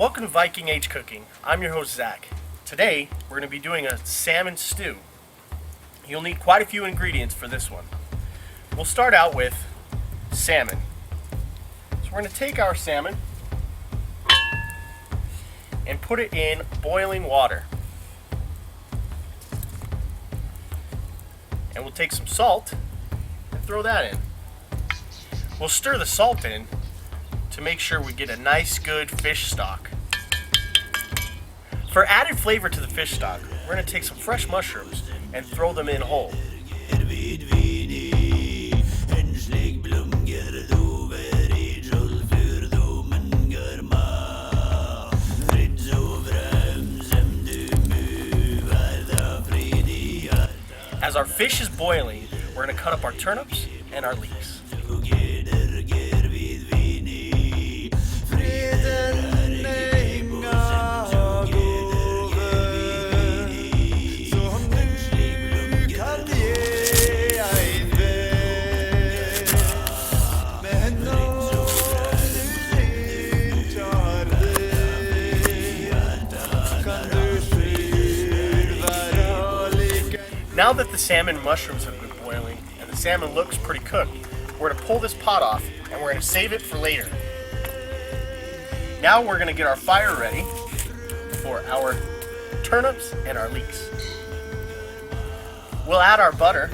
Welcome to Viking Age Cooking. I'm your host Zach. Today we're going to be doing a salmon stew. You'll need quite a few ingredients for this one. We'll start out with salmon. So we're going to take our salmon and put it in boiling water. And we'll take some salt and throw that in. We'll stir the salt in to make sure we get a nice good fish stock. For added flavor to the fish stock, we're going to take some fresh mushrooms and throw them in whole. As our fish is boiling, we're going to cut up our turnips and our leeks. Now that the salmon and mushrooms have been boiling and the salmon looks pretty cooked, we're going to pull this pot off and we're going to save it for later. Now we're going to get our fire ready for our turnips and our leeks. We'll add our butter.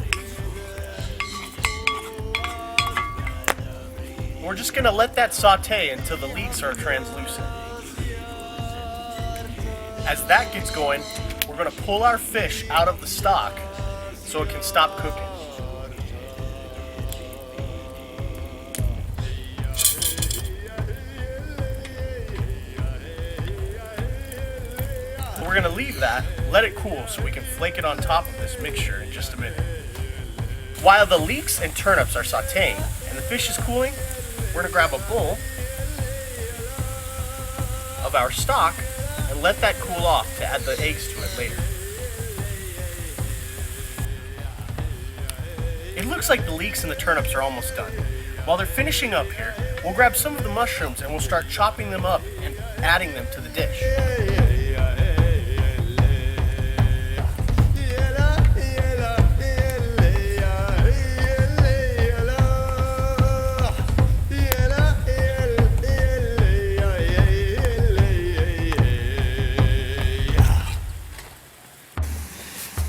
We're just going to let that saute until the leeks are translucent. As that gets going, we're going to pull our fish out of the stock so it can stop cooking. We're going to leave that, let it cool so we can flake it on top of this mixture in just a minute. While the leeks and turnips are sauteing and the fish is cooling, we're going to grab a bowl of our stock and let that cool off to add the eggs to it later. It looks like the leeks and the turnips are almost done. While they're finishing up here, we'll grab some of the mushrooms and we'll start chopping them up and adding them to the dish.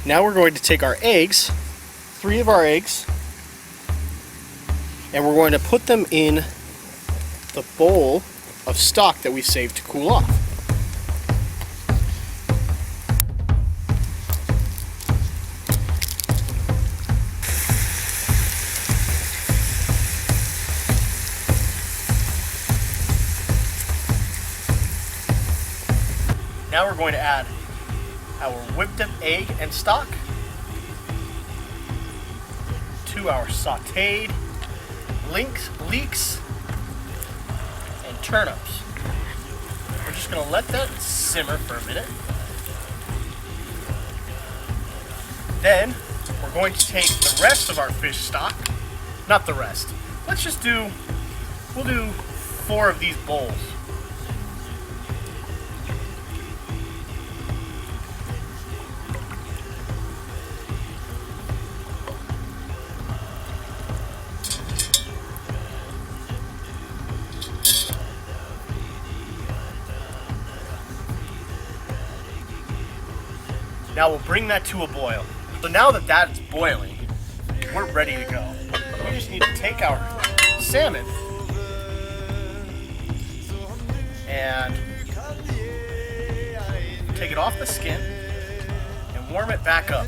Now we're going to take our eggs, 3 of our eggs, and we're going to put them in the bowl of stock that we saved to cool off. Now we're going to add our whipped up egg and stock to our sauteed leeks and turnips. We're just going to let that simmer for a minute. Then we're going to take the rest of our fish stock, not the rest. We'll do 4 of these bowls. Now we'll bring that to a boil. So now that that's boiling, we're ready to go. We just need to take our salmon and take it off the skin and warm it back up.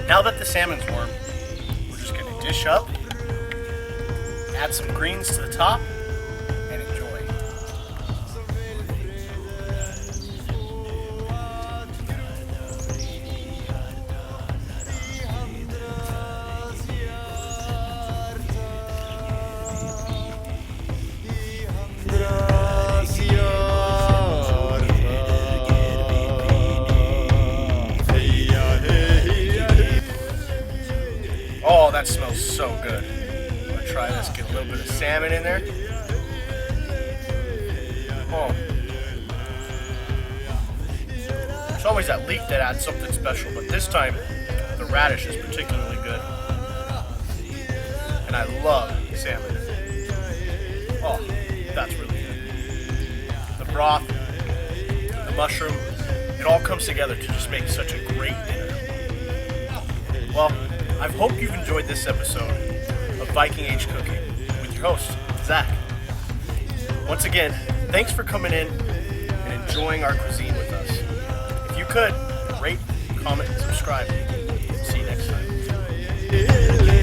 Now that the salmon's warm, we're just going to dish up, add some greens to the top, and enjoy. Oh, that smells so good. I'm gonna try this, get a little bit of salmon in there. Oh. There's always that leek that adds something special, but this time the radish is particularly good. And I love salmon. Oh, that's really good. The broth, the mushroom, it all comes together to just make such a great dinner. Well, I hope you've enjoyed this episode of Viking Age Cooking with your host, Zach. Once again, thanks for coming in and enjoying our cuisine with us. If you could, rate, comment, and subscribe. See you next time.